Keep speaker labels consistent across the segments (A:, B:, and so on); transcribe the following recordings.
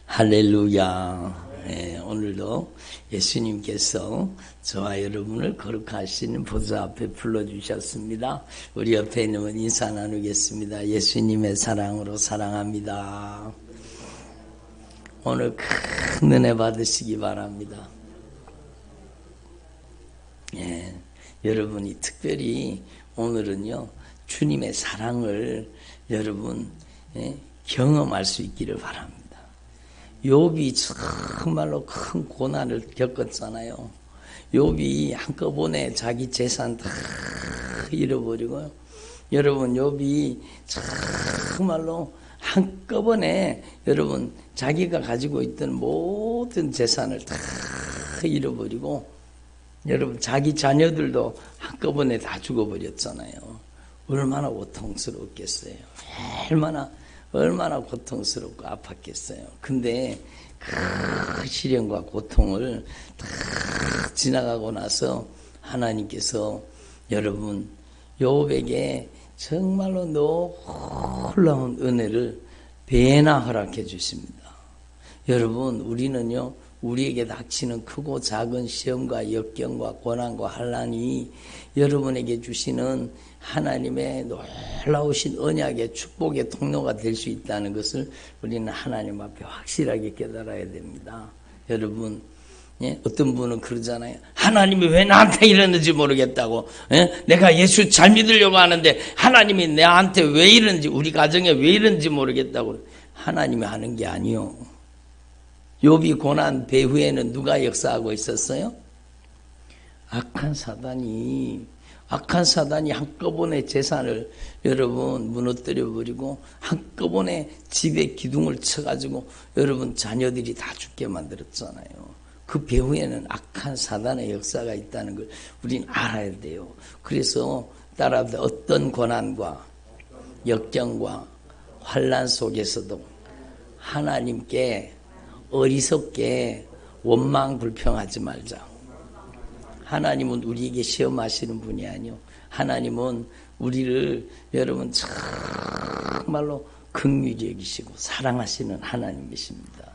A: 할렐루야. 오늘도 예수님께서 저와 여러분을 거룩하시는 보좌 앞에 불러주셨습니다. 우리 옆에 있는 분 인사 나누겠습니다. 예수님의 사랑으로 사랑합니다. 오늘 큰 은혜 받으시기 바랍니다. 여러분이 특별히 오늘은요, 주님의 사랑을 여러분 경험할 수 있기를 바랍니다. 욥이 정말로 큰 고난을 겪었잖아요. 욥이 한꺼번에 자기 재산 다 잃어버리고, 여러분 욥이 정말로 한꺼번에 여러분 자기가 가지고 있던 모든 재산을 다 잃어버리고, 여러분 자기 자녀들도 한꺼번에 다 죽어버렸잖아요. 얼마나 고통스러웠겠어요. 얼마나 고통스럽고 아팠겠어요. 근데 그 시련과 고통을 다 지나가고 나서 하나님께서 여러분 욥에게 정말로 놀라운 은혜를 배나 허락해 주십니다. 여러분 우리는요, 우리에게 닥치는 크고 작은 시험과 역경과 고난과 환난이 여러분에게 주시는 하나님의 놀라우신 언약의 축복의 통로가 될 수 있다는 것을 우리는 하나님 앞에 확실하게 깨달아야 됩니다. 여러분, 어떤 분은 그러잖아요. 하나님이 왜 나한테 이러는지 모르겠다고. 내가 예수 잘 믿으려고 하는데 하나님이 나한테 왜 이러는지, 우리 가정에 왜 이러는지 모르겠다고. 하나님이 하는 게 아니요. 욥이 고난 배후에는 누가 역사하고 있었어요? 악한 사단이 한꺼번에 재산을 여러분 무너뜨려버리고, 한꺼번에 집에 기둥을 쳐가지고 여러분 자녀들이 다 죽게 만들었잖아요. 그 배후에는 악한 사단의 역사가 있다는 걸 우린 알아야 돼요. 그래서 따라서 어떤 고난과 역경과 환난 속에서도 하나님께 어리석게 원망 불평하지 말자. 하나님은 우리에게 시험하시는 분이 아니요, 하나님은 우리를 여러분 정말로 긍휼히 여기시고 사랑하시는 하나님이십니다.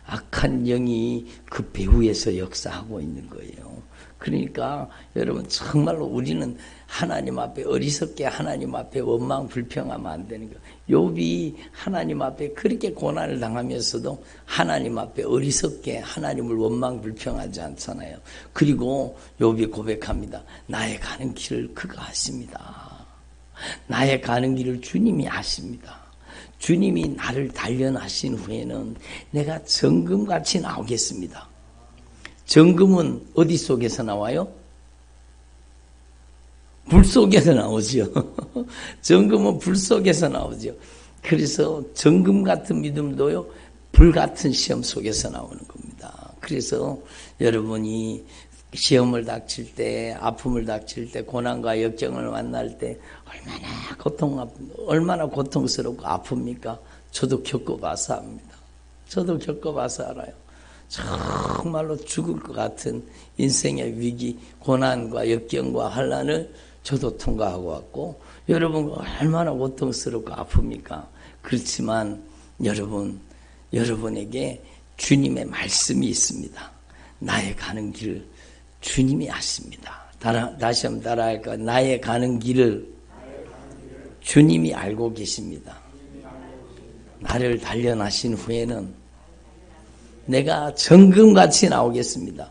A: 악한 영이 그 배후에서 역사하고 있는 거예요. 그러니까 여러분 정말로 우리는 하나님 앞에 어리석게 하나님 앞에 원망 불평하면 안 되는 거예요. 욥이 하나님 앞에 그렇게 고난을 당하면서도 하나님 앞에 어리석게 하나님을 원망 불평하지 않잖아요. 그리고 욥이 고백합니다. 나의 가는 길을 그가 아십니다. 나의 가는 길을 주님이 아십니다. 주님이 나를 단련하신 후에는 내가 정금같이 나오겠습니다. 정금은 어디 속에서 나와요? 불 속에서 나오죠. 정금은 불 속에서 나오죠. 그래서 정금 같은 믿음도요, 불 같은 시험 속에서 나오는 겁니다. 그래서 여러분이 시험을 닥칠 때, 아픔을 닥칠 때, 고난과 역경을 만날 때 얼마나 고통스럽고 아픕니까? 저도 겪어봐서 압니다. 저도 겪어봐서 알아요. 정말로 죽을 것 같은 인생의 위기, 고난과 역경과 환난을 저도 통과하고 왔고, 여러분 얼마나 고통스럽고 아픕니까? 그렇지만 여러분에게 주님의 말씀이 있습니다. 나의 가는 길을 주님이 아십니다. 다시 한번 따라할까요? 나의 가는 길을 주님이 알고 계십니다. 나를 단련하신 후에는 내가 정금같이 나오겠습니다.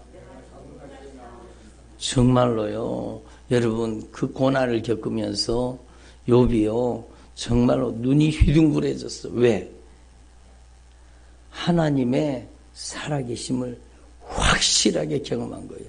A: 정말로요, 여러분 그 고난을 겪으면서 욥이요 정말로 눈이 휘둥그레졌어. 왜? 하나님의 살아계심을 확실하게 경험한 거예요.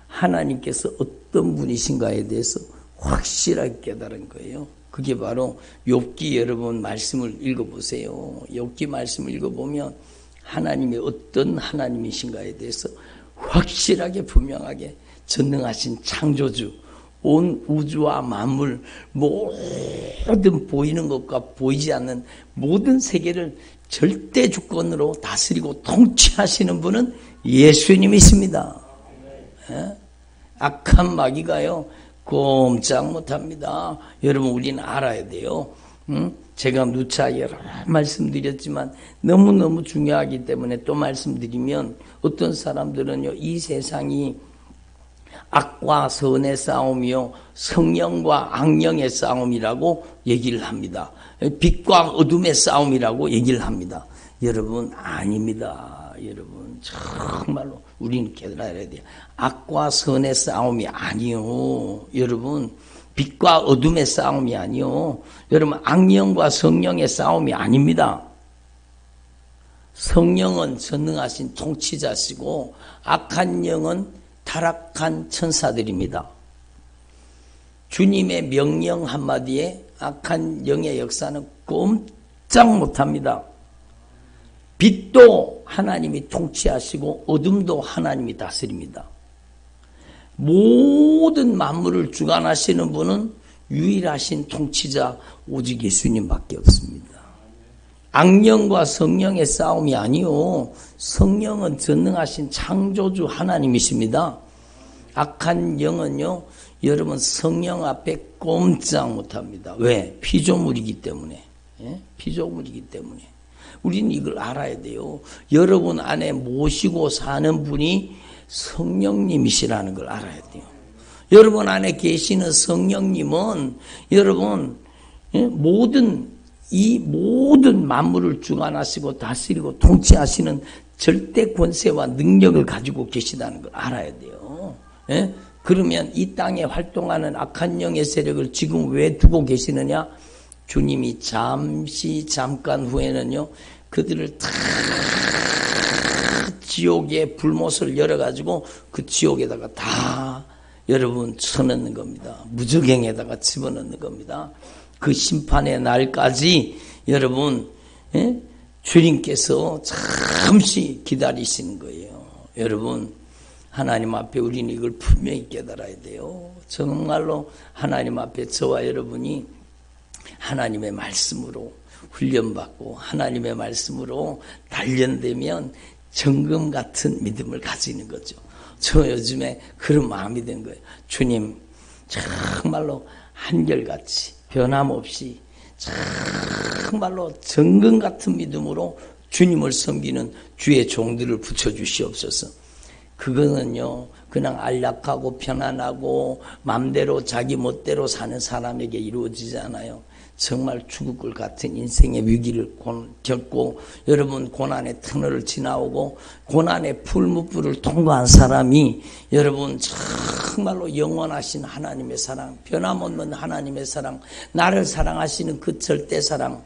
A: 하나님께서 어떤 분이신가에 대해서 확실하게 깨달은 거예요. 그게 바로 욥기 여러분 말씀을 읽어보세요. 욥기 말씀을 읽어보면 하나님이 어떤 하나님이신가에 대해서 확실하게 분명하게 전능하신 창조주, 온 우주와 만물, 모든 보이는 것과 보이지 않는 모든 세계를 절대 주권으로 다스리고 통치하시는 분은 예수님이십니다. 악한 마귀가요 꼼짝 못합니다. 여러분 우리는 알아야 돼요. 제가 누차 여러 말씀드렸지만 너무너무 중요하기 때문에 또 말씀드리면 어떤 사람들은요, 이 세상이 악과 선의 싸움이요, 성령과 악령의 싸움이라고 얘기를 합니다. 빛과 어둠의 싸움이라고 얘기를 합니다. 여러분, 아닙니다. 여러분, 정말로 우리는 깨달아야 돼요. 악과 선의 싸움이 아니요. 여러분, 빛과 어둠의 싸움이 아니요. 여러분, 악령과 성령의 싸움이 아닙니다. 성령은 전능하신 통치자시고 악한 영은 타락한 천사들입니다. 주님의 명령 한마디에 악한 영의 역사는 꼼짝 못합니다. 빛도 하나님이 통치하시고 어둠도 하나님이 다스립니다. 모든 만물을 주관하시는 분은 유일하신 통치자 오직 예수님밖에 없습니다. 악령과 성령의 싸움이 아니요, 성령은 전능하신 창조주 하나님이십니다. 악한 영은요, 여러분 성령 앞에 꼼짝 못합니다. 왜? 피조물이기 때문에. 예? 피조물이기 때문에. 우리는 이걸 알아야 돼요. 여러분 안에 모시고 사는 분이 성령님이시라는 걸 알아야 돼요. 여러분 안에 계시는 성령님은 여러분 이 모든 만물을 주관하시고 다스리고 통치하시는 절대 권세와 능력을 가지고 계시다는 걸 알아야 돼요. 예? 그러면 이 땅에 활동하는 악한 영의 세력을 지금 왜 두고 계시느냐? 주님이 잠깐 후에는요, 그들을 다 지옥의 불못을 열어가지고 그 지옥에다가 다 여러분 쳐넣는 겁니다. 무저갱에다가 집어넣는 겁니다. 그 심판의 날까지 여러분, 예? 주님께서 잠시 기다리시는 거예요. 여러분, 하나님 앞에 우리는 이걸 분명히 깨달아야 돼요. 정말로 하나님 앞에 저와 여러분이 하나님의 말씀으로 훈련받고 하나님의 말씀으로 단련되면 정금 같은 믿음을 가지는 거죠. 저 요즘에 그런 마음이 된 거예요. 주님, 정말로 한결같이 변함없이 정말로 정금 같은 믿음으로 주님을 섬기는 주의 종들을 붙여주시옵소서. 그거는요, 그냥 안락하고 편안하고 맘대로 자기 멋대로 사는 사람에게 이루어지지 않아요. 정말 죽을 것 같은 인생의 위기를 겪고 여러분 고난의 터널을 지나오고 고난의 풀무불을 통과한 사람이 여러분 정말로 영원하신 하나님의 사랑, 변함없는 하나님의 사랑, 나를 사랑하시는 그 절대 사랑,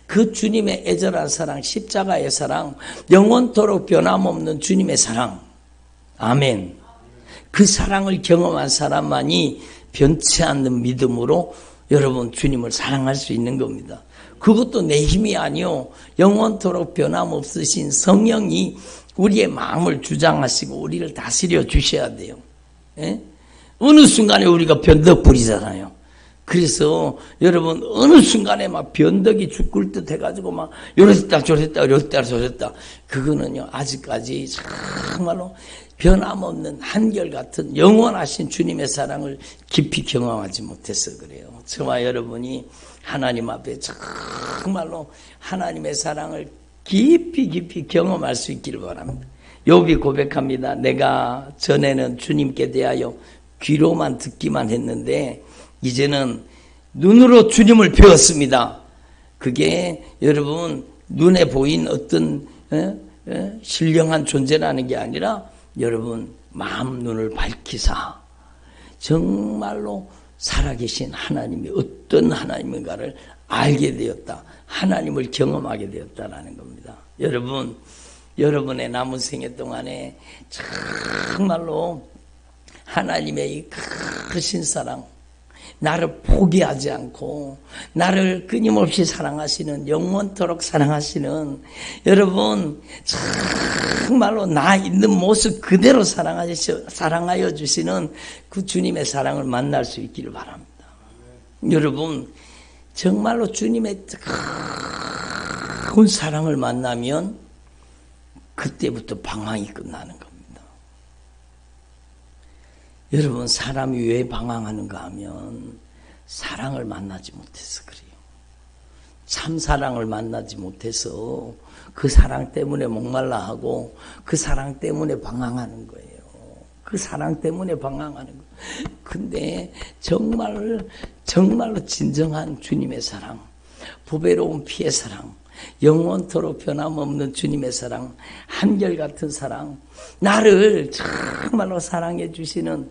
A: 그 주님의 애절한 사랑, 십자가의 사랑, 영원토록 변함없는 주님의 사랑, 아멘. 그 사랑을 경험한 사람만이 변치 않는 믿음으로 여러분 주님을 사랑할 수 있는 겁니다. 그것도 내 힘이 아니요, 영원토록 변함없으신 성령이 우리의 마음을 주장하시고 우리를 다스려 주셔야 돼요. 예? 어느 순간에 우리가 변덕 부리잖아요. 그래서 여러분 어느 순간에 막 변덕이 죽을 듯 해가지고 막 요랬다 저랬다 요랬다 저랬다, 그거는요 아직까지 정말로 변함없는 한결같은 영원하신 주님의 사랑을 깊이 경험하지 못해서 그래요. 저와 여러분이 하나님 앞에 정말로 하나님의 사랑을 깊이 경험할 수 있기를 바랍니다. 욥이 고백합니다. 내가 전에는 주님께 대하여 귀로만 듣기만 했는데 이제는 눈으로 주님을 배웠습니다. 그게 여러분 눈에 보인 어떤 신령한 존재라는 게 아니라 여러분 마음 눈을 밝히사 정말로 살아계신 하나님이 어떤 하나님인가를 알게 되었다. 하나님을 경험하게 되었다라는 겁니다. 여러분, 여러분의 남은 생애 동안에 정말로 하나님의 이 크신 사랑, 나를 포기하지 않고 나를 끊임없이 사랑하시는, 영원토록 사랑하시는 여러분, 정말로 나 있는 모습 그대로 사랑하여 주시는 그 주님의 사랑을 만날 수 있기를 바랍니다. 여러분, 정말로 주님의 뜨거운 사랑을 만나면 그때부터 방황이 끝나는 겁니다. 여러분, 사람이 왜 방황하는가 하면 사랑을 만나지 못해서 그래요. 참 사랑을 만나지 못해서 그 사랑 때문에 목말라 하고 그 사랑 때문에 방황하는 거예요. 그 사랑 때문에 방황하는 거예요. 근데 정말로 진정한 주님의 사랑, 보배로운 피의 사랑, 영원토록 변함없는 주님의 사랑, 한결같은 사랑, 나를 정말로 사랑해 주시는,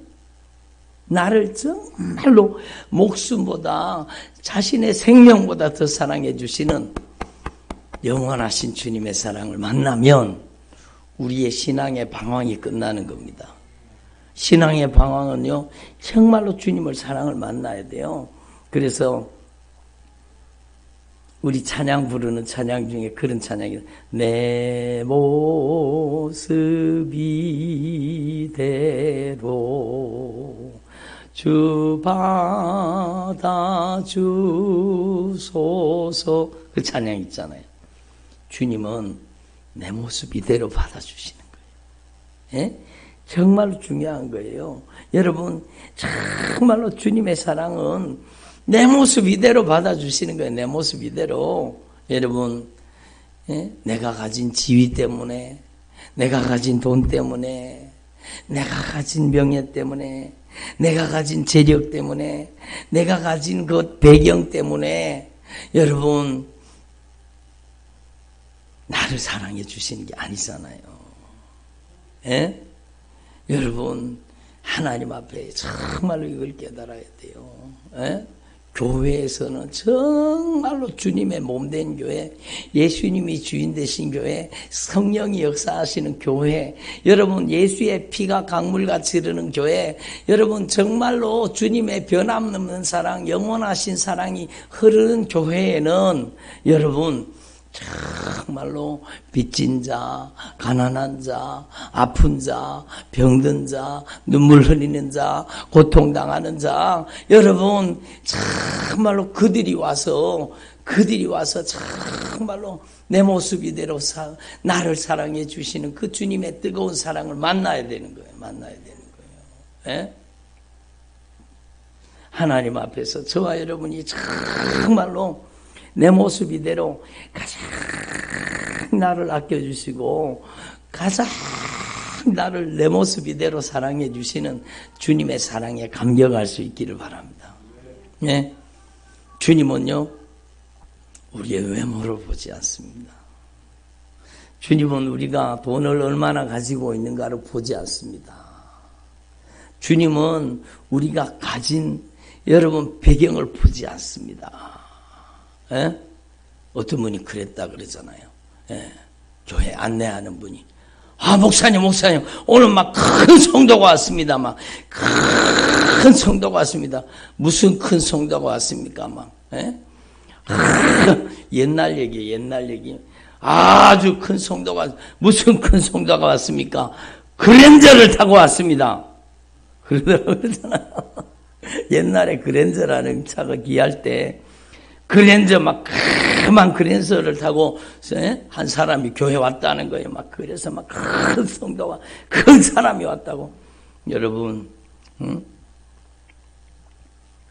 A: 나를 정말로 목숨보다 자신의 생명보다 더 사랑해 주시는 영원하신 주님의 사랑을 만나면 우리의 신앙의 방황이 끝나는 겁니다. 신앙의 방황은요, 정말로 주님을 사랑을 만나야 돼요. 그래서 우리 찬양 부르는 찬양 중에 그런 찬양이, 내 모습 이대로 주 받아주소서, 그 찬양 있잖아요. 주님은 내 모습 이대로 받아주시는 거예요. 예? 정말로 중요한 거예요. 여러분, 정말로 주님의 사랑은 내 모습 이대로 받아주시는 거예요. 내 모습 이대로. 여러분, 예? 내가 가진 지위 때문에, 내가 가진 돈 때문에, 내가 가진 명예 때문에, 내가 가진 재력 때문에, 내가 가진 그 배경 때문에 여러분 나를 사랑해 주시는 게 아니잖아요. 예? 여러분, 하나님 앞에 정말로 이걸 깨달아야 돼요. 예? 교회에서는 정말로 주님의 몸된 교회, 예수님이 주인 되신 교회, 성령이 역사하시는 교회, 여러분 예수의 피가 강물같이 흐르는 교회, 여러분 정말로 주님의 변함없는 사랑, 영원하신 사랑이 흐르는 교회에는 여러분 정말로 빚진 자, 가난한 자, 아픈 자, 병든 자, 눈물 흘리는 자, 고통당하는 자, 여러분 정말로 그들이 와서 정말로 내 모습 이대로 나를 사랑해 주시는 그 주님의 뜨거운 사랑을 만나야 되는 거예요. 만나야 되는 거예요. 예? 하나님 앞에서 저와 여러분이 정말로 내 모습 이대로 가장 나를 아껴주시고 가장 나를 내 모습 이대로 사랑해 주시는 주님의 사랑에 감격할 수 있기를 바랍니다. 네? 주님은요, 우리의 외모를 보지 않습니다. 주님은 우리가 돈을 얼마나 가지고 있는가를 보지 않습니다. 주님은 우리가 가진 여러분 배경을 보지 않습니다. 예? 어떤 분이 그랬다 그러잖아요. 예. 교회 안내하는 분이, 목사님 오늘 막 큰 성도가 왔습니다. 막 큰 성도가 왔습니다. 무슨 큰 성도가 왔습니까? 막 예? 옛날 얘기. 아주 큰 성도가, 무슨 큰 성도가 왔습니까? 그랜저를 타고 왔습니다. 그러잖아요. 옛날에 그랜저라는 차가 귀할 때 그랜저 막 그만 그랜저를 타고 한 사람이 교회 왔다는 거예요. 막 그래서 막 큰 성도가, 큰 사람이 왔다고. 여러분,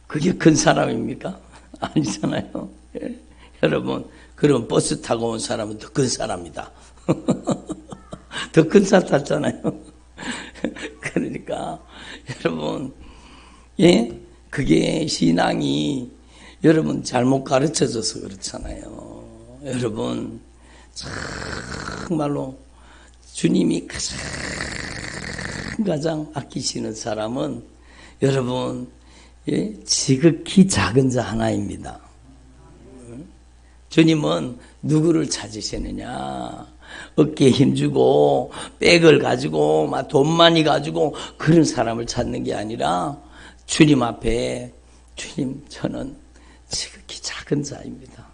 A: 그게 큰 사람입니까? 아니잖아요. 예? 여러분, 그럼 버스 타고 온 사람은 더 큰 사람이다. 더 큰 차 탔잖아요. 그러니까 여러분, 예, 그게 신앙이 여러분 잘못 가르쳐져서 그렇잖아요. 여러분 정말로 주님이 가장 아끼시는 사람은 여러분 지극히 작은 자 하나입니다. 주님은 누구를 찾으시느냐? 어깨에 힘주고 백을 가지고 막 돈 많이 가지고 그런 사람을 찾는 게 아니라 주님 앞에, 주님 저는 지극히 작은 자입니다.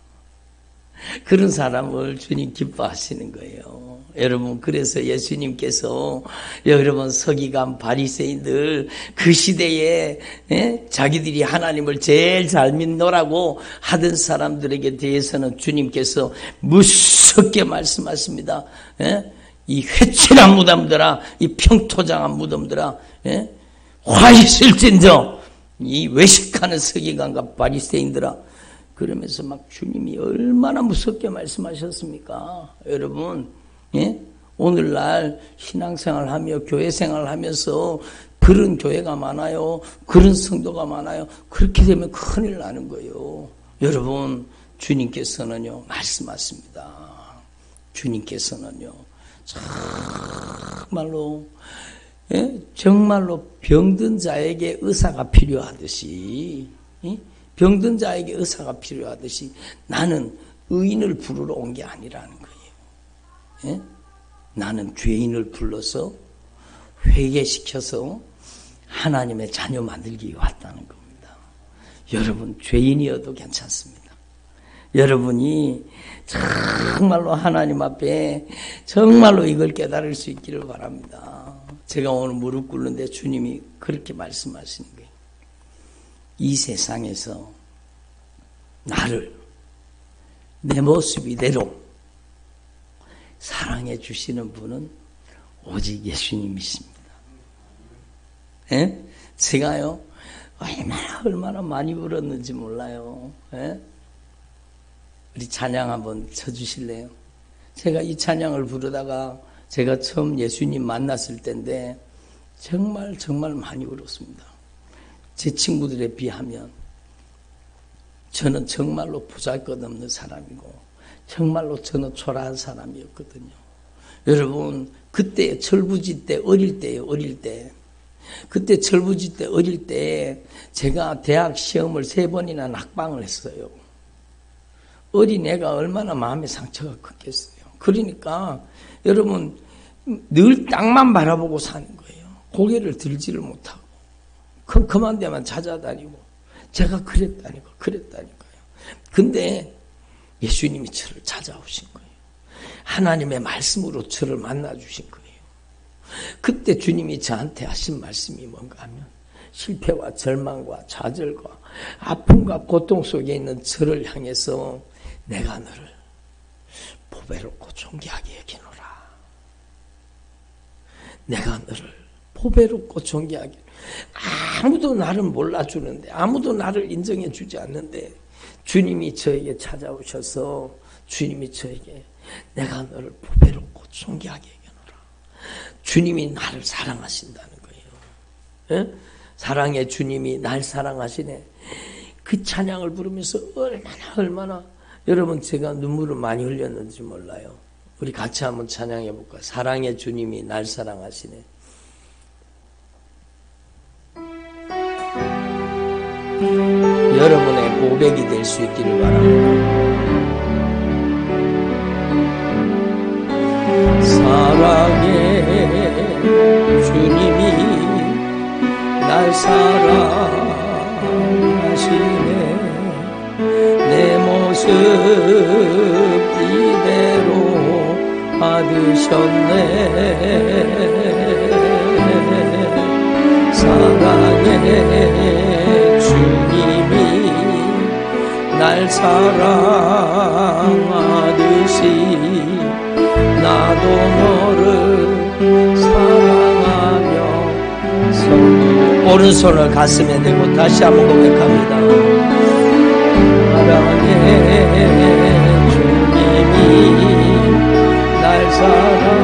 A: 그런 사람을 주님 기뻐하시는 거예요. 여러분, 그래서 예수님께서 여러분 서기관 바리새인들 그 시대에 자기들이 하나님을 제일 잘 믿노라고 하던 사람들에게 대해서는 주님께서 무섭게 말씀하십니다. 이 회칠한 무덤들아, 이 평토장한 무덤들아, 화 있을진저 이 외식하는 서기관과 바리새인들아, 그러면서 막 주님이 얼마나 무섭게 말씀하셨습니까? 여러분, 예? 오늘날 신앙생활하며 교회생활하면서 그런 교회가 많아요. 그런 성도가 많아요. 그렇게 되면 큰일 나는 거예요. 여러분, 주님께서는요, 말씀하십니다. 주님께서는요, 정말로, 예? 정말로 병든 자에게 의사가 필요하듯이, 예? 병든 자에게 의사가 필요하듯이 나는 의인을 부르러 온 게 아니라는 거예요. 예? 나는 죄인을 불러서 회개시켜서 하나님의 자녀 만들기 위해 왔다는 겁니다. 여러분, 죄인이어도 괜찮습니다. 여러분이 정말로 하나님 앞에 정말로 이걸 깨달을 수 있기를 바랍니다. 제가 오늘 무릎 꿇는데 주님이 그렇게 말씀하시는 거예요. 이 세상에서 나를 내 모습 이대로 사랑해 주시는 분은 오직 예수님이십니다. 예? 제가요, 얼마나 많이 불었는지 몰라요. 예? 우리 찬양 한번 쳐주실래요? 제가 이 찬양을 부르다가 제가 처음 예수님 만났을 때인데 정말 많이 울었습니다. 제 친구들에 비하면 저는 정말로 보잘것없는 사람이고 정말로 저는 초라한 사람이었거든요. 여러분, 그때 철부지 때 어릴 때 그때 철부지 때 어릴 때 제가 대학 시험을 3번이나 낙방을 했어요. 어린애가 얼마나 마음의 상처가 컸겠어요. 그러니까 여러분, 늘 땅만 바라보고 사는 거예요. 고개를 들지를 못하고 컴컴한 데만 찾아다니고 제가 그랬다니까요. 근데 예수님이 저를 찾아오신 거예요. 하나님의 말씀으로 저를 만나주신 거예요. 그때 주님이 저한테 하신 말씀이 뭔가 하면 실패와 절망과 좌절과 아픔과 고통 속에 있는 저를 향해서 내가 너를 보배롭고 존귀하게 여기노라. 내가 너를 보배롭고 존귀하게. 아무도 나를 몰라주는데, 아무도 나를 인정해 주지 않는데 주님이 저에게 찾아오셔서 주님이 저에게 내가 너를 보배롭고 존귀하게 여기노라. 주님이 나를 사랑하신다는 거예요. 예? 사랑의 주님이 날 사랑하시네. 그 찬양을 부르면서 얼마나 여러분, 제가 눈물을 많이 흘렸는지 몰라요. 우리 같이 한번 찬양해 볼까요? 사랑의 주님이 날 사랑하시네. 여러분의 고백이 될 수 있기를 바랍니다. 사랑의 주님이 날 사랑하시네. 내 모습 이대로 받으셨네. 사랑의 주님이 날 사랑하듯이 나도 너를 사랑하며 오른손을 가슴에 대고 다시 한번 고백합니다. 사랑의 주님이 날 사랑하시네.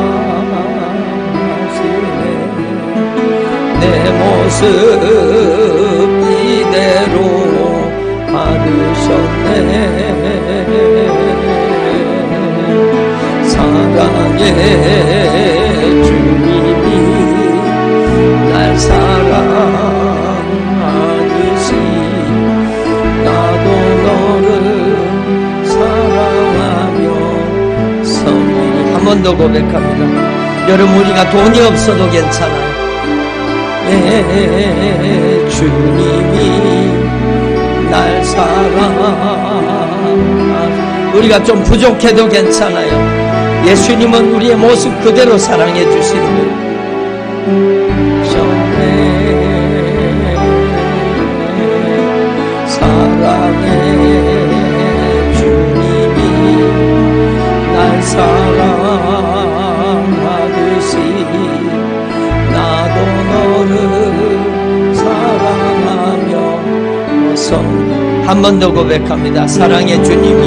A: 내 모습 이대로 받으셨네. 사랑의 주님이 날 사랑하듯이 나도 너를 사랑하며 섬기리. 한 번 더 고백합니다. 여러분, 우리가 돈이 없어도 괜찮아요. 주님이 날 사랑하듯이 우리가 좀 부족해도 괜찮아요. 예수님은 우리의 모습 그대로 사랑해 주시는 거예요. 사랑의 주님이 날 사랑하듯이 나도 너를 사랑하며 섬기리. 한 번 더 고백합니다. 사랑의 주님이,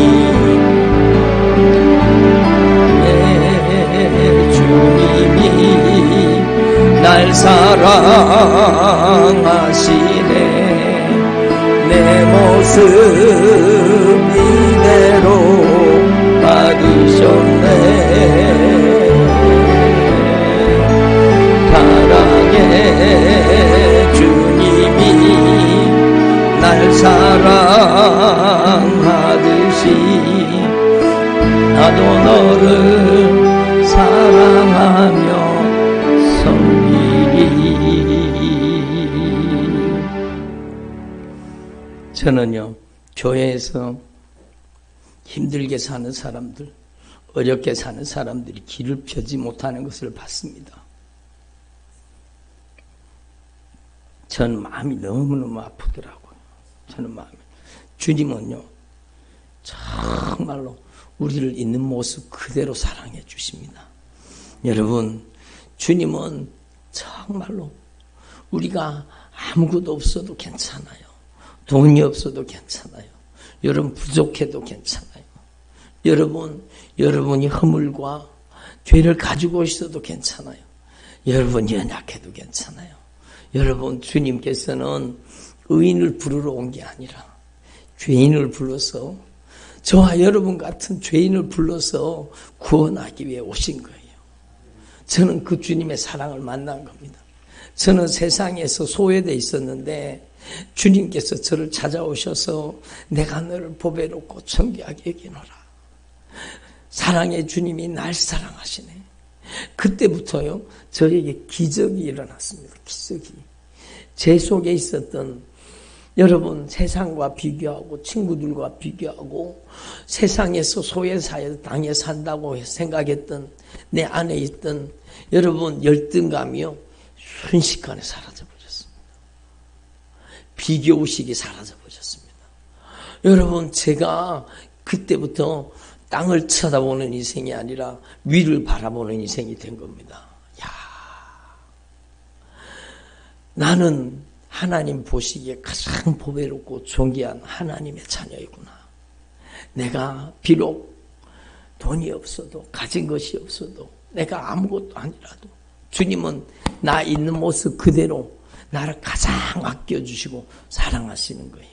A: 내 주님이 날 사랑하시네. 내 모습 이대로 받으셨네. 사랑의 주님이 날 사랑하듯이 나도 너를 사랑하며 섬기리. 저는요, 교회에서 힘들게 사는 사람들, 어렵게 사는 사람들이 길을 펴지 못하는 것을 봤습니다. 전 마음이 너무너무 아프더라고요. 저는 마음이. 주님은요, 정말로 우리를 있는 모습 그대로 사랑해 주십니다. 여러분, 주님은 정말로 우리가 아무것도 없어도 괜찮아요. 돈이 없어도 괜찮아요. 여러분 부족해도 괜찮아요. 여러분이 허물과 죄를 가지고 있어도 괜찮아요. 여러분 연약해도 괜찮아요. 여러분, 주님께서는 의인을 부르러 온 게 아니라 죄인을 불러서, 저와 여러분 같은 죄인을 불러서 구원하기 위해 오신 거예요. 저는 그 주님의 사랑을 만난 겁니다. 저는 세상에서 소외되어 있었는데 주님께서 저를 찾아오셔서 내가 너를 보배롭고 존귀하게 여기노라. 사랑의 주님이 날 사랑하시네. 그때부터요, 저에게 기적이 일어났습니다. 기적이. 제 속에 있었던, 여러분, 세상과 비교하고 친구들과 비교하고 세상에서 소외사회 당해 산다고 생각했던 내 안에 있던 여러분 열등감이요, 순식간에 사라져 버렸습니다. 비교의식이 사라져 버렸습니다. 여러분, 제가 그때부터 땅을 쳐다보는 인생이 아니라 위를 바라보는 인생이 된 겁니다. 야, 나는 하나님 보시기에 가장 보배롭고 존귀한 하나님의 자녀이구나. 내가 비록 돈이 없어도, 가진 것이 없어도, 내가 아무것도 아니라도 주님은 나 있는 모습 그대로 나를 가장 아껴주시고 사랑하시는 거예요.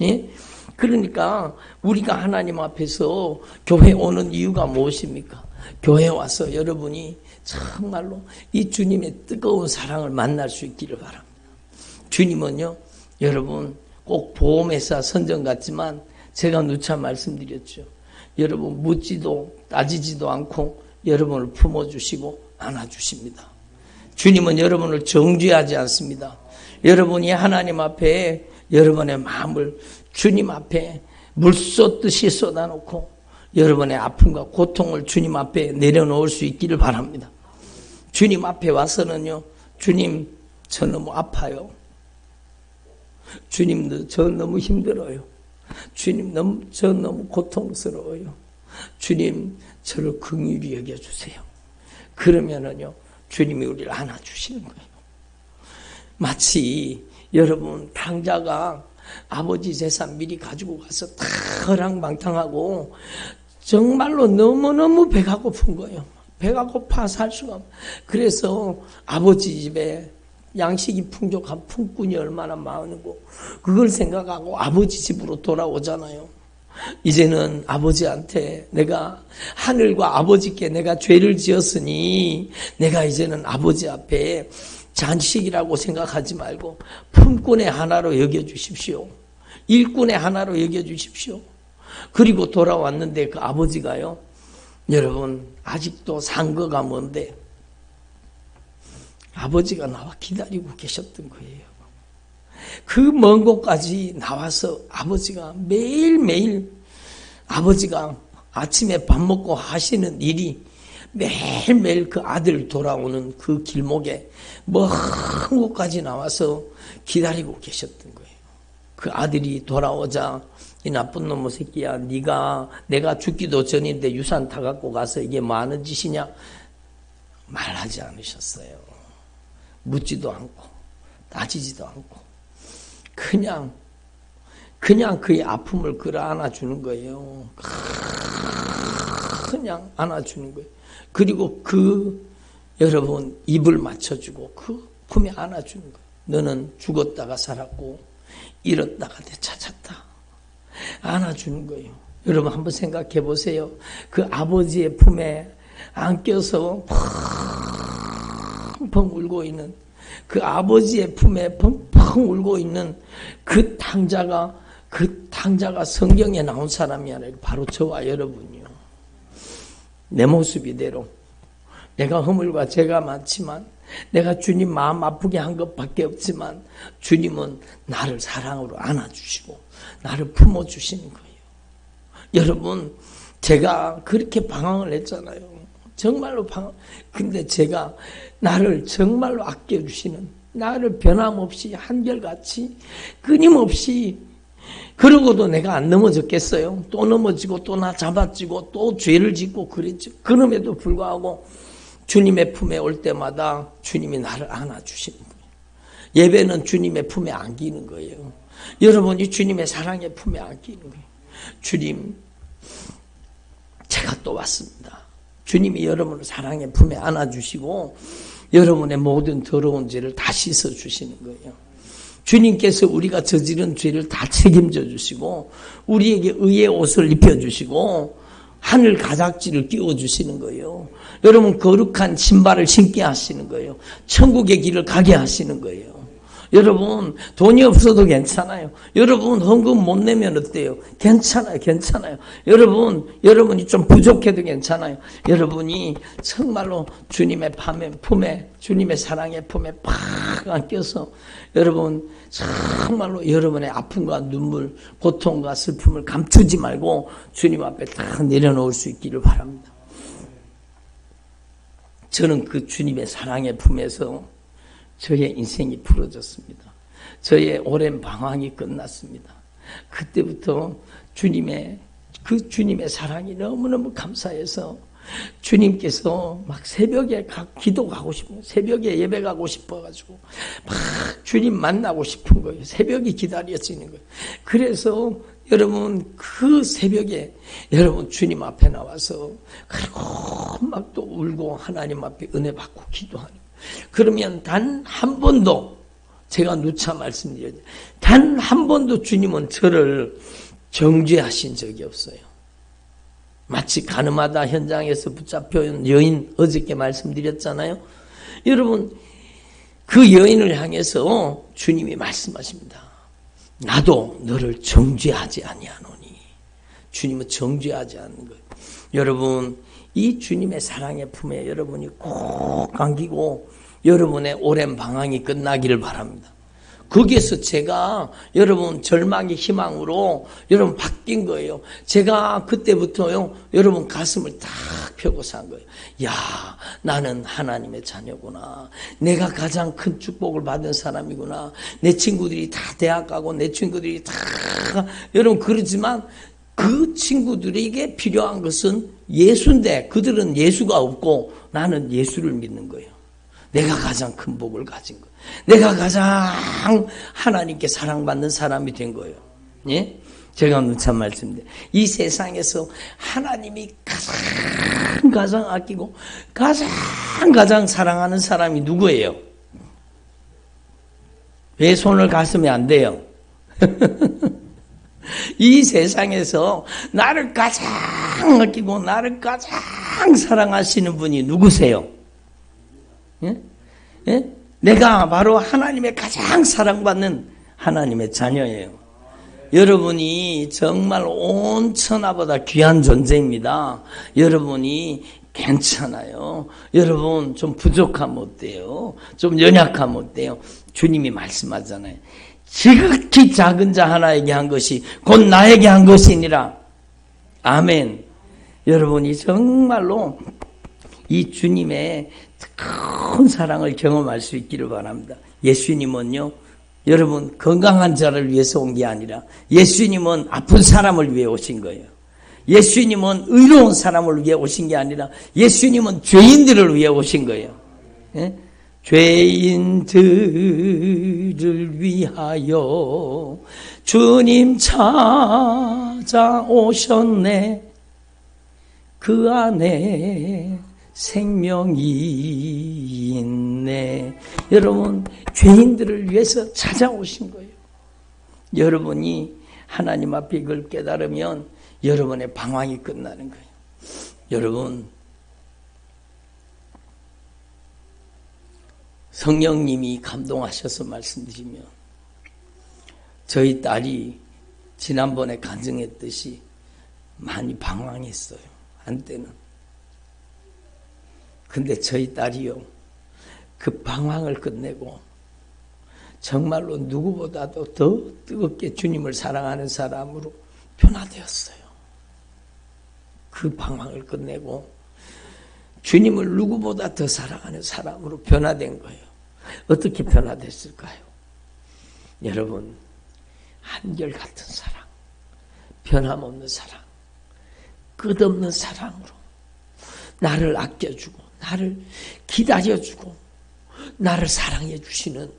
A: 예? 그러니까 우리가 하나님 앞에서 교회 오는 이유가 무엇입니까? 교회 와서 여러분이 정말로 이 주님의 뜨거운 사랑을 만날 수 있기를 바랍니다. 주님은요, 여러분 꼭 보험회사 선정 같지만 제가 누차 말씀드렸죠. 여러분 묻지도 따지지도 않고 여러분을 품어주시고 안아주십니다. 주님은 여러분을 정죄하지 않습니다. 여러분이 하나님 앞에 여러분의 마음을 주님 앞에 물 쏟듯이 쏟아놓고 여러분의 아픔과 고통을 주님 앞에 내려놓을 수 있기를 바랍니다. 주님 앞에 와서는요, 주님 저 너무 아파요. 주님 저 너무 힘들어요. 주님 저 너무 고통스러워요. 주님 저를 긍휼히 여겨주세요. 그러면은요, 주님이 우리를 안아주시는 거예요. 마치 여러분 당자가 아버지 재산 미리 가지고 가서 다 허랑방탕하고 정말로 너무너무 배가 고픈 거예요. 배가 고파 살 수가 없어요. 그래서 아버지 집에 양식이 풍족한 품꾼이 얼마나 많고 그걸 생각하고 아버지 집으로 돌아오잖아요. 이제는 아버지한테 내가 하늘과 아버지께 내가 죄를 지었으니 내가 이제는 아버지 앞에 잔식이라고 생각하지 말고 품꾼의 하나로 여겨주십시오. 일꾼의 하나로 여겨주십시오. 그리고 돌아왔는데 그 아버지가요, 여러분 아직도 상거가 먼데 아버지가 나와 기다리고 계셨던 거예요. 그 먼 곳까지 나와서 아버지가 매일매일 아버지가 아침에 밥 먹고 하시는 일이 매일매일 그 아들 돌아오는 그 길목에 먼 곳까지 나와서 기다리고 계셨던 거예요. 그 아들이 돌아오자 이 나쁜 놈의 새끼야, 내가 죽기도 전인데 유산 다 갖고 가서 이게 뭐 하는 짓이냐 말하지 않으셨어요. 묻지도 않고 따지지도 않고 그냥 그냥 그의 아픔을 끌어안아주는 거예요. 그냥 안아주는 거예요. 그리고 여러분 입을 맞춰주고 그 품에 안아주는 거예요. 너는 죽었다가 살았고 잃었다가 되찾았다. 안아주는 거예요. 여러분 한번 생각해 보세요. 그 아버지의 품에 안겨서 펑펑 울고 있는 그 아버지의 품에 펑펑 울고 있는 그 탕자가 성경에 나온 사람이 아니라 바로 저와 여러분이요. 내 모습 이대로 내가 허물과 죄가 많지만 내가 주님 마음 아프게 한 것밖에 없지만 주님은 나를 사랑으로 안아주시고 나를 품어주시는 거예요. 여러분 제가 그렇게 방황을 했잖아요. 정말로 근데 제가 나를 정말로 아껴주시는, 나를 변함없이 한결같이 끊임없이, 그러고도 내가 안 넘어졌겠어요? 또 넘어지고 또 나 잡아지고 또 죄를 짓고 그랬죠. 그럼에도 불구하고 주님의 품에 올 때마다 주님이 나를 안아주시는 거예요. 예배는 주님의 품에 안기는 거예요. 여러분이 주님의 사랑의 품에 안기는 거예요. 주님, 제가 또 왔습니다. 주님이 여러분을 사랑의 품에 안아주시고 여러분의 모든 더러운 죄를 다 씻어주시는 거예요. 주님께서 우리가 저지른 죄를 다 책임져 주시고 우리에게 의의 옷을 입혀주시고 하늘 가작지를 끼워주시는 거예요. 여러분 거룩한 신발을 신게 하시는 거예요. 천국의 길을 가게 하시는 거예요. 여러분 돈이 없어도 괜찮아요. 여러분 헌금 못 내면 어때요? 괜찮아요. 괜찮아요. 여러분이 좀 부족해도 괜찮아요. 여러분이 정말로 주님의 품에 주님의 사랑의 품에 팍 안겨서 여러분 정말로 여러분의 아픔과 눈물, 고통과 슬픔을 감추지 말고 주님 앞에 다 내려놓을 수 있기를 바랍니다. 저는 그 주님의 사랑의 품에서 저의 인생이 풀어졌습니다. 저의 오랜 방황이 끝났습니다. 그때부터 주님의 사랑이 너무너무 감사해서 주님께서 막 새벽에 기도 가고 싶은, 새벽에 예배 가고 싶어가지고 막 주님 만나고 싶은 거예요. 새벽이 기다려지는 거예요. 그래서 여러분 그 새벽에 여러분 주님 앞에 나와서 그리고 막 또 울고 하나님 앞에 은혜 받고 기도하는 거예요. 그러면 단 한 번도, 제가 누차 말씀드려요, 단 한 번도 주님은 저를 정죄하신 적이 없어요. 마치 가늠하다 현장에서 붙잡혀온 여인, 어저께 말씀드렸잖아요. 여러분 그 여인을 향해서 주님이 말씀하십니다. 나도 너를 정죄하지 아니하노니. 주님은 정죄하지 않는 거예요. 여러분 이 주님의 사랑의 품에 여러분이 꼭 안기고 여러분의 오랜 방황이 끝나기를 바랍니다. 거기에서 제가 여러분 절망의 희망으로 여러분 바뀐 거예요. 제가 그때부터요 여러분 가슴을 탁 펴고 산 거예요. 야, 나는 하나님의 자녀구나. 내가 가장 큰 축복을 받은 사람이구나. 내 친구들이 다 대학 가고 내 친구들이 다 여러분 그러지만 그 친구들에게 필요한 것은 예수인데 그들은 예수가 없고 나는 예수를 믿는 거예요. 내가 가장 큰 복을 가진 거예요. 내가 가장 하나님께 사랑받는 사람이 된 거예요. 예? 제가 누차 말씀드려요. 이 세상에서 하나님이 가장 아끼고 가장 사랑하는 사람이 누구예요? 왜 손을 가슴에 안 대요? 이 세상에서 나를 가장 아끼고 나를 가장 사랑하시는 분이 누구세요? 예? 예? 내가 바로 하나님의 가장 사랑받는 하나님의 자녀예요. 여러분이 정말 온 천하보다 귀한 존재입니다. 여러분이 괜찮아요. 여러분 좀 부족하면 어때요? 좀 연약하면 어때요? 주님이 말씀하잖아요. 지극히 작은 자 하나에게 한 것이 곧 나에게 한 것이니라. 아멘. 여러분이 정말로 이 주님의 큰 사랑을 경험할 수 있기를 바랍니다. 예수님은요, 여러분 건강한 자를 위해서 온 게 아니라 예수님은 아픈 사람을 위해 오신 거예요. 예수님은 의로운 사람을 위해 오신 게 아니라 예수님은 죄인들을 위해 오신 거예요. 예? 죄인들을 위하여 주님 찾아오셨네. 그 안에 생명이 있네. 여러분, 죄인들을 위해서 찾아오신 거예요. 여러분이 하나님 앞에 이걸 깨달으면 여러분의 방황이 끝나는 거예요. 여러분, 성령님이 감동하셔서 말씀드리면, 저희 딸이 지난번에 간증했듯이 많이 방황했어요. 한때는. 근데 저희 딸이요, 그 방황을 끝내고 정말로 누구보다도 더 뜨겁게 주님을 사랑하는 사람으로 변화되었어요. 그 방황을 끝내고 주님을 누구보다 더 사랑하는 사람으로 변화된 거예요. 어떻게 변화됐을까요? 여러분, 한결같은 사랑, 변함없는 사랑, 끝없는 사랑으로 나를 아껴주고 나를 기다려주고 나를 사랑해 주시는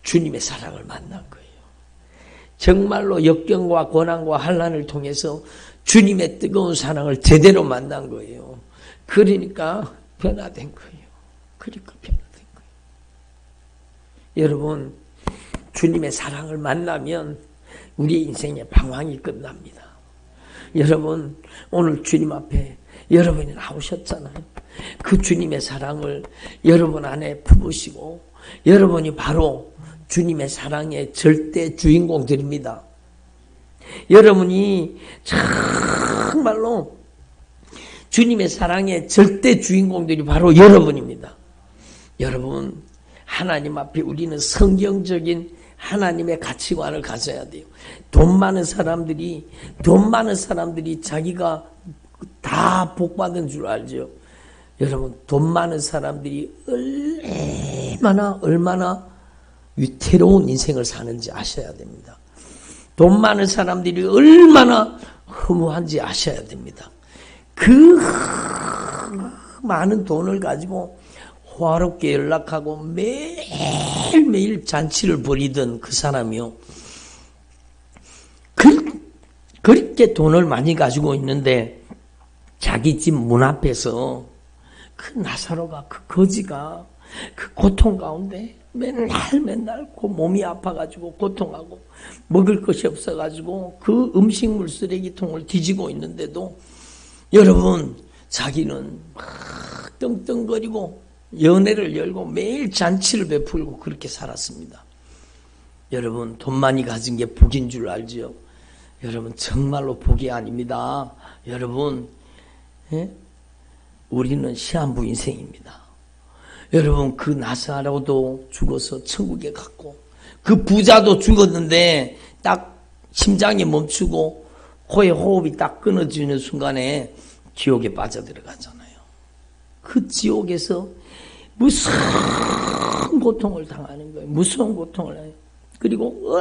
A: 주님의 사랑을 만난 거예요. 정말로 역경과 고난과 환난을 통해서 주님의 뜨거운 사랑을 제대로 만난 거예요. 그러니까 변화된 거예요. 그러니까 변화된 거예요. 여러분, 주님의 사랑을 만나면 우리 인생의 방황이 끝납니다. 여러분, 오늘 주님 앞에 여러분이 나오셨잖아요. 그 주님의 사랑을 여러분 안에 품으시고 여러분이 바로 주님의 사랑의 절대 주인공들입니다. 여러분이 정말로 주님의 사랑의 절대 주인공들이 바로 여러분입니다. 여러분, 하나님 앞에 우리는 성경적인 하나님의 가치관을 가져야 돼요. 돈 많은 사람들이 자기가 다 복받은 줄 알죠. 여러분, 돈 많은 사람들이 얼마나 위태로운 인생을 사는지 아셔야 됩니다. 돈 많은 사람들이 얼마나 허무한지 아셔야 됩니다. 그 많은 돈을 가지고 호화롭게 연락하고 매일매일 잔치를 벌이던 그 사람이요, 그렇게 돈을 많이 가지고 있는데 자기 집 문 앞에서 그 나사로가, 그 거지가 그 고통 가운데 맨날 그 몸이 아파가지고 고통하고 먹을 것이 없어가지고 그 음식물 쓰레기통을 뒤지고 있는데도 여러분, 자기는 막 떵떵거리고 연회를 열고 매일 잔치를 베풀고 그렇게 살았습니다. 여러분, 돈 많이 가진 게 복인 줄 알죠? 여러분, 정말로 복이 아닙니다. 여러분, 우리는 시한부 인생입니다. 여러분, 그 나사로도 죽어서 천국에 갔고 그 부자도 죽었는데 딱 심장이 멈추고 코의 호흡이 딱 끊어지는 순간에 지옥에 빠져들어가잖아요. 그 지옥에서 무슨 고통을 당하는 거예요. 무서운 고통을 해요. 그리고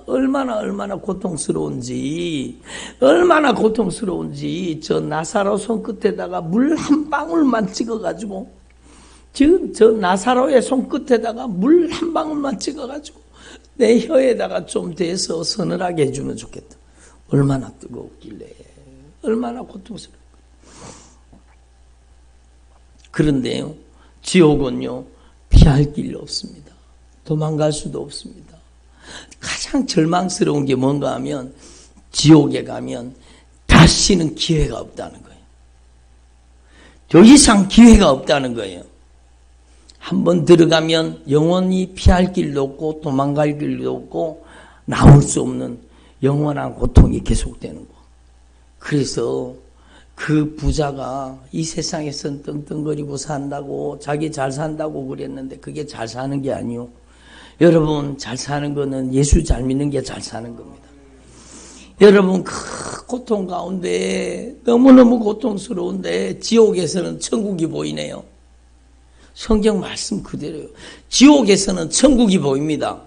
A: 얼마나 고통스러운지 저 나사로 손끝에다가 물 한 방울만 찍어가지고 저 나사로의 손끝에다가 물 한 방울만 찍어가지고 내 혀에다가 좀 대서 서늘하게 해주면 좋겠다. 얼마나 뜨거웠길래, 얼마나 고통스러울까. 그런데요, 지옥은요, 피할 길이 없습니다. 도망갈 수도 없습니다. 가장 절망스러운 게 뭔가 하면 지옥에 가면 다시는 기회가 없다는 거예요. 더 이상 기회가 없다는 거예요. 한번 들어가면 영원히 피할 길도 없고 도망갈 길도 없고 나올 수 없는 영원한 고통이 계속되는 거. 그래서 그 부자가 이 세상에선 떵떵거리고 산다고, 자기 잘 산다고 그랬는데 그게 잘 사는 게 아니요. 여러분, 잘 사는 거는 예수 잘 믿는 게 잘 사는 겁니다. 여러분, 그 고통 가운데 너무너무 고통스러운데 지옥에서는 천국이 보이네요. 성경 말씀 그대로요. 지옥에서는 천국이 보입니다.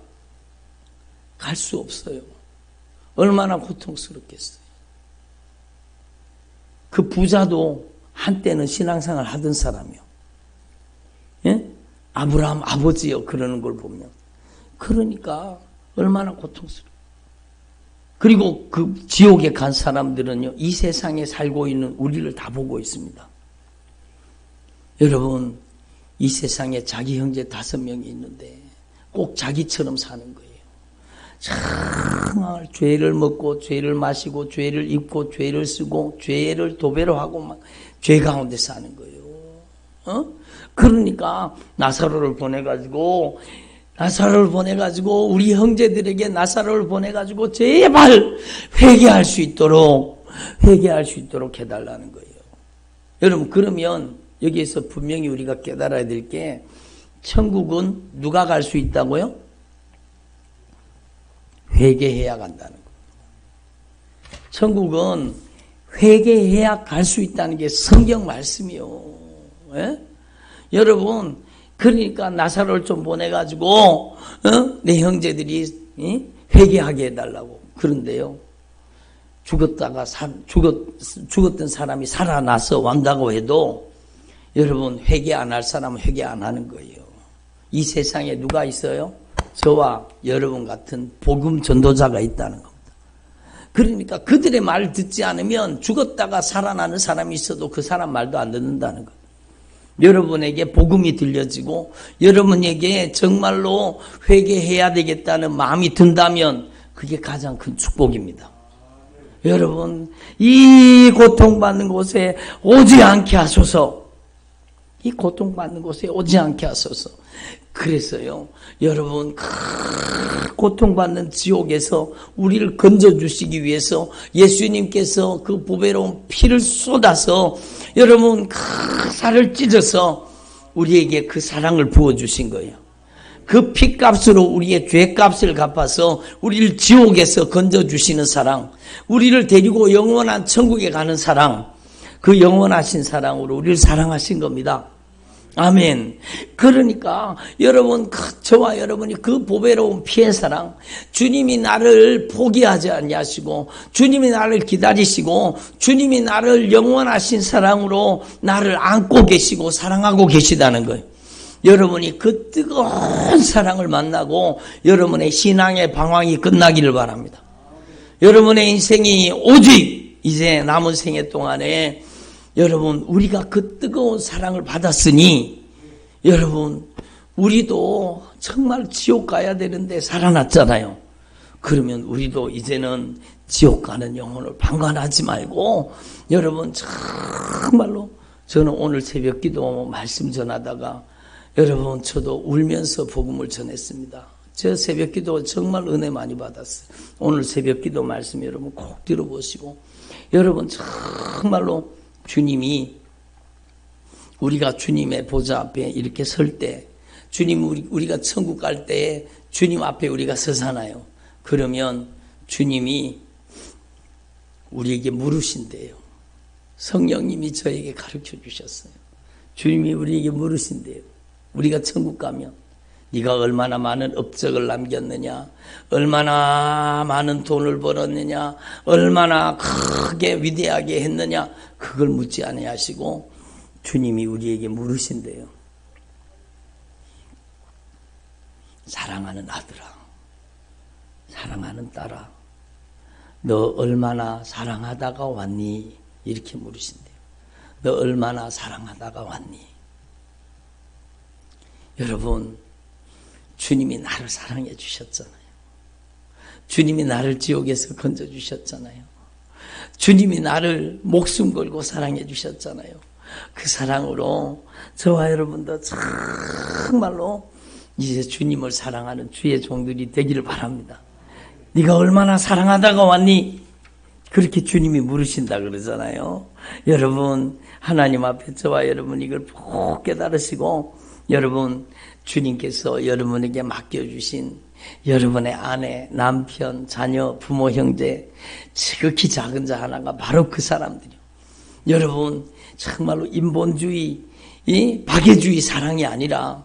A: 갈 수 없어요. 얼마나 고통스럽겠어요. 그 부자도 한때는 신앙생활 하던 사람이요. 예? 아브라함 아버지요. 그러는 걸 보면. 그러니까 얼마나 고통스러워. 그리고 그 지옥에 간 사람들은요, 이 세상에 살고 있는 우리를 다 보고 있습니다. 여러분, 이 세상에 자기 형제 5명이 있는데 꼭 자기처럼 사는 거예요. 정말 죄를 먹고 죄를 마시고 죄를 입고 죄를 쓰고 죄를 도배로 하고 막 죄 가운데 사는 거예요. 그러니까 나사로를 보내가지고 우리 형제들에게 나사로를 보내가지고 제발 회개할 수 있도록 해달라는 거예요. 여러분, 그러면 여기에서 분명히 우리가 깨달아야 될 게, 천국은 누가 갈 수 있다고요? 회개해야 간다는 거예요. 천국은 회개해야 갈 수 있다는 게 성경 말씀이요. 예? 여러분, 그러니까 나사로를 좀 보내가지고 내 형제들이 회개하게 해달라고. 그런데요, 죽었던 사람이 살아나서 왔다고 해도 여러분, 회개 안 할 사람은 회개 안 하는 거예요. 이 세상에 누가 있어요? 저와 여러분 같은 복음 전도자가 있다는 겁니다. 그러니까 그들의 말을 듣지 않으면 죽었다가 살아나는 사람이 있어도 그 사람 말도 안 듣는다는 거예요. 여러분에게 복음이 들려지고 여러분에게 정말로 회개해야 되겠다는 마음이 든다면 그게 가장 큰 축복입니다. 여러분, 이 고통받는 곳에 오지 않게 하소서. 이 고통받는 곳에 오지 않게 하소서. 그래서요, 여러분, 고통받는 지옥에서 우리를 건져주시기 위해서 예수님께서 그 보배로운 피를 쏟아서 여러분, 살을 찢어서 우리에게 그 사랑을 부어주신 거예요. 그 피값으로 우리의 죄값을 갚아서 우리를 지옥에서 건져주시는 사랑, 우리를 데리고 영원한 천국에 가는 사랑, 그 영원하신 사랑으로 우리를 사랑하신 겁니다. 아멘. 그러니까 여러분, 저와 여러분이 그 보배로운 피의 사랑, 주님이 나를 포기하지 아니하시고 주님이 나를 기다리시고 주님이 나를 영원하신 사랑으로 나를 안고 계시고 사랑하고 계시다는 거예요. 여러분이 그 뜨거운 사랑을 만나고 여러분의 신앙의 방황이 끝나기를 바랍니다. 여러분의 인생이 오직 이제 남은 생애 동안에 여러분, 우리가 그 뜨거운 사랑을 받았으니 여러분, 우리도 정말 지옥 가야 되는데 살아났잖아요. 그러면 우리도 이제는 지옥 가는 영혼을 방관하지 말고 여러분, 정말로 저는 오늘 새벽 기도 말씀 전하다가 여러분, 저도 울면서 복음을 전했습니다. 저 새벽 기도 정말 은혜 많이 받았어요. 오늘 새벽 기도 말씀 여러분 꼭 들어보시고 여러분, 정말로 주님이 우리가 주님의 보좌 앞에 이렇게 설 때, 주님 우리가 천국 갈 때에 주님 앞에 우리가 서잖아요. 그러면 주님이 우리에게 물으신대요. 성령님이 저에게 가르쳐 주셨어요. 주님이 우리에게 물으신대요. 우리가 천국 가면 네가 얼마나 많은 업적을 남겼느냐, 얼마나 많은 돈을 벌었느냐, 얼마나 크게 위대하게 했느냐, 그걸 묻지 아니하시고 주님이 우리에게 물으신대요. 사랑하는 아들아, 사랑하는 딸아, 너 얼마나 사랑하다가 왔니? 이렇게 물으신대요. 너 얼마나 사랑하다가 왔니? 여러분, 주님이 나를 사랑해 주셨잖아요. 주님이 나를 지옥에서 건져주셨잖아요. 주님이 나를 목숨 걸고 사랑해 주셨잖아요. 그 사랑으로 저와 여러분도 정말로 이제 주님을 사랑하는 주의 종들이 되기를 바랍니다. 네가 얼마나 사랑하다가 왔니? 그렇게 주님이 물으신다 그러잖아요. 여러분, 하나님 앞에 저와 여러분 이걸 꼭 깨달으시고 여러분, 주님께서 여러분에게 맡겨주신 여러분의 아내, 남편, 자녀, 부모, 형제, 지극히 작은 자 하나가 바로 그 사람들이요. 여러분, 정말로 인본주의, 박애주의 사랑이 아니라,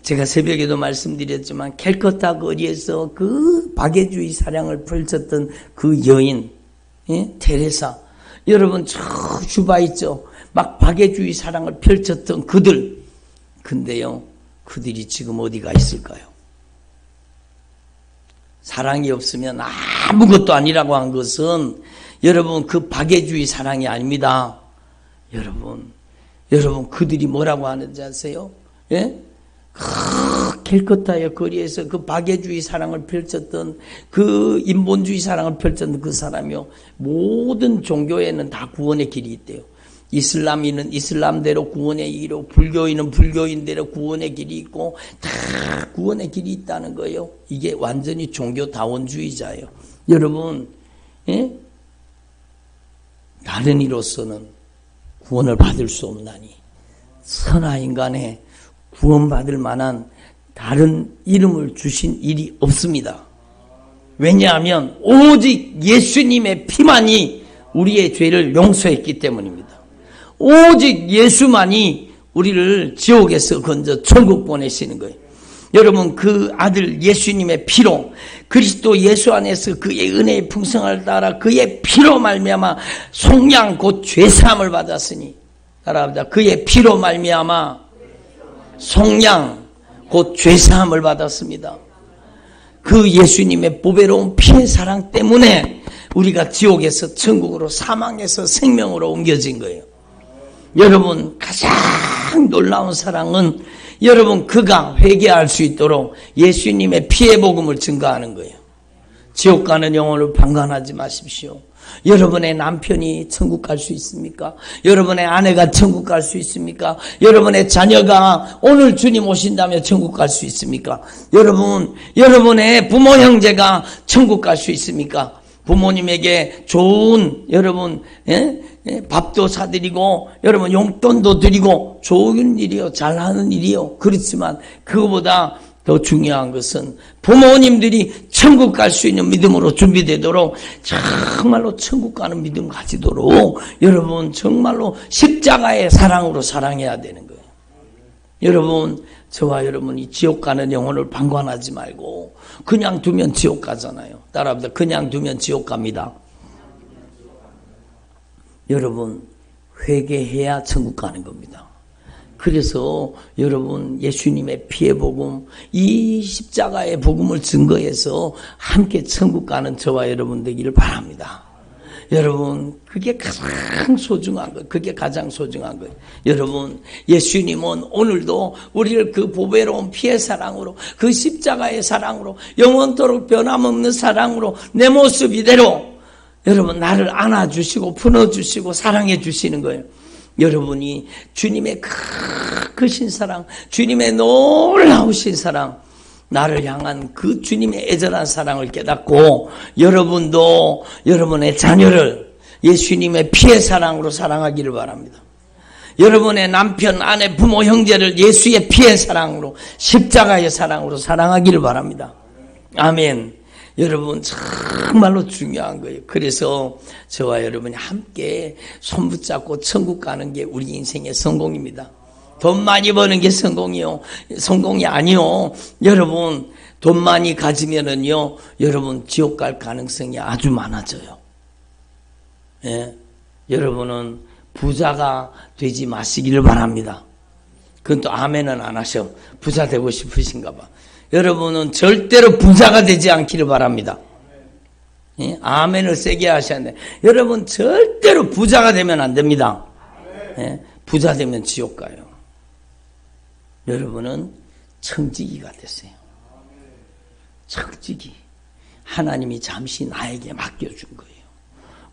A: 제가 새벽에도 말씀드렸지만 캘커타 거리에서 그 박애주의 사랑을 펼쳤던 그 여인, 테레사. 여러분, 저 슈바 있죠? 막 박애주의 사랑을 펼쳤던 그들. 근데요, 그들이 지금 어디가 있을까요? 사랑이 없으면 아무것도 아니라고 한 것은 여러분 그 박애주의 사랑이 아닙니다. 여러분 그들이 뭐라고 하는지 아세요? 예? 캘커타의 거리에서 그 박애주의 사랑을 펼쳤던 그 인본주의 사랑을 펼쳤던 그 사람이요. 모든 종교에는 다 구원의 길이 있대요. 이슬람인은 이슬람대로 구원의 길이고 불교인은 불교인대로 구원의 길이 있고 다 구원의 길이 있다는 거예요. 이게 완전히 종교다원주의자예요. 여러분 예? 다른 이로서는 구원을 받을 수 없나니 선한 인간의 구원받을 만한 다른 이름을 주신 일이 없습니다. 왜냐하면 오직 예수님의 피만이 우리의 죄를 용서했기 때문입니다. 오직 예수만이 우리를 지옥에서 건져 천국 보내시는 거예요. 여러분 그 아들 예수님의 피로 그리스도 예수 안에서 그의 은혜의 풍성을 따라 그의 피로 말미암아 속량 곧 죄사함을 받았으니 따라합니다. 그의 피로 말미암아 속량 곧 죄사함을 받았습니다. 그 예수님의 보배로운 피의 사랑 때문에 우리가 지옥에서 천국으로 사망에서 생명으로 옮겨진 거예요. 여러분 가장 놀라운 사랑은 여러분 그가 회개할 수 있도록 예수님의 피의 복음을 증거하는 거예요. 지옥 가는 영혼을 방관하지 마십시오. 여러분의 남편이 천국 갈 수 있습니까? 여러분의 아내가 천국 갈 수 있습니까? 여러분의 자녀가 오늘 주님 오신다면 천국 갈 수 있습니까? 여러분의 부모 형제가 천국 갈 수 있습니까? 부모님에게 좋은 여러분 밥도 사드리고 여러분 용돈도 드리고 좋은 일이요, 잘하는 일이요. 그렇지만 그거보다 더 중요한 것은 부모님들이 천국 갈 수 있는 믿음으로 준비되도록 정말로 천국 가는 믿음 가지도록 여러분 정말로 십자가의 사랑으로 사랑해야 되는 거예요. 여러분 저와 여러분이 지옥 가는 영혼을 방관하지 말고 그냥 두면 지옥 가잖아요. 따라합니다. 그냥 두면 지옥 갑니다. 여러분 회개해야 천국 가는 겁니다. 그래서 여러분 예수님의 피의 복음, 이 십자가의 복음을 증거해서 함께 천국 가는 저와 여러분 되기를 바랍니다. 여러분 그게 가장 소중한 거예요. 그게 가장 소중한 거예요. 여러분 예수님은 오늘도 우리를 그 보배로운 피의 사랑으로 그 십자가의 사랑으로 영원토록 변함없는 사랑으로 내 모습 이대로 여러분 나를 안아주시고 품어주시고 사랑해 주시는 거예요. 여러분이 주님의 크신 사랑, 주님의 놀라우신 사랑, 나를 향한 그 주님의 애절한 사랑을 깨닫고 여러분도 여러분의 자녀를 예수님의 피의 사랑으로 사랑하기를 바랍니다. 여러분의 남편, 아내, 부모, 형제를 예수의 피의 사랑으로 십자가의 사랑으로 사랑하기를 바랍니다. 아멘. 여러분 정말로 중요한 거예요. 그래서 저와 여러분이 함께 손 붙잡고 천국 가는 게 우리 인생의 성공입니다. 돈 많이 버는 게 성공이 아니요. 여러분 돈 많이 가지면은요 여러분 지옥 갈 가능성이 아주 많아져요. 예? 여러분은 부자가 되지 마시기를 바랍니다. 그건 또 아멘은 안 하셔. 부자 되고 싶으신가 봐. 여러분은 절대로 부자가 되지 않기를 바랍니다. 예? 아멘을 세게 하셔야 돼. 여러분 절대로 부자가 되면 안 됩니다. 예? 부자 되면 지옥 가요. 여러분은 청지기가 되세요. 청지기. 하나님이 잠시 나에게 맡겨준 거예요.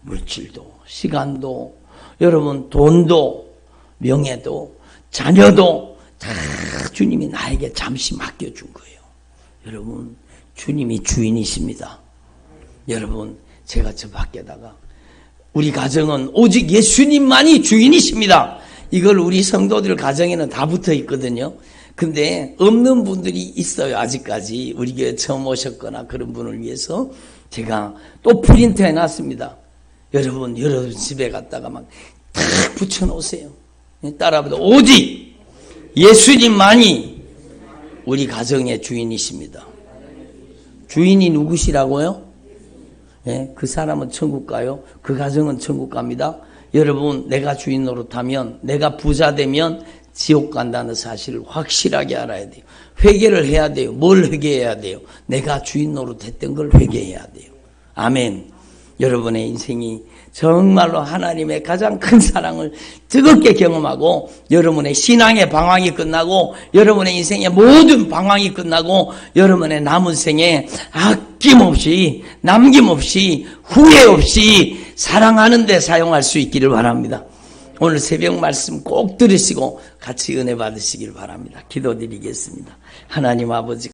A: 물질도, 시간도, 여러분 돈도, 명예도, 자녀도 다 주님이 나에게 잠시 맡겨준 거예요. 여러분 주님이 주인이십니다. 여러분 제가 저 밖에다가 우리 가정은 오직 예수님만이 주인이십니다. 이걸 우리 성도들 가정에는 다 붙어 있거든요. 근데 없는 분들이 있어요. 아직까지 우리 교회 처음 오셨거나 그런 분을 위해서 제가 또 프린트 해놨습니다. 여러분 집에 갔다가 막 탁 붙여놓으세요. 따라합니다. 오직 예수님만이 우리 가정의 주인이십니다. 주인이 누구시라고요? 예, 그 사람은 천국 가요. 그 가정은 천국 갑니다. 여러분 내가 주인 노릇하면 내가 부자 되면 지옥 간다는 사실을 확실하게 알아야 돼요. 회개를 해야 돼요. 뭘 회개해야 돼요? 내가 주인 노릇했던 걸 회개해야 돼요. 아멘. 여러분의 인생이 정말로 하나님의 가장 큰 사랑을 뜨겁게 경험하고 여러분의 신앙의 방황이 끝나고 여러분의 인생의 모든 방황이 끝나고 여러분의 남은 생에 아낌없이 남김없이 후회 없이 사랑하는 데 사용할 수 있기를 바랍니다. 오늘 새벽 말씀 꼭 들으시고 같이 은혜 받으시길 바랍니다. 기도드리겠습니다. 하나님 아버지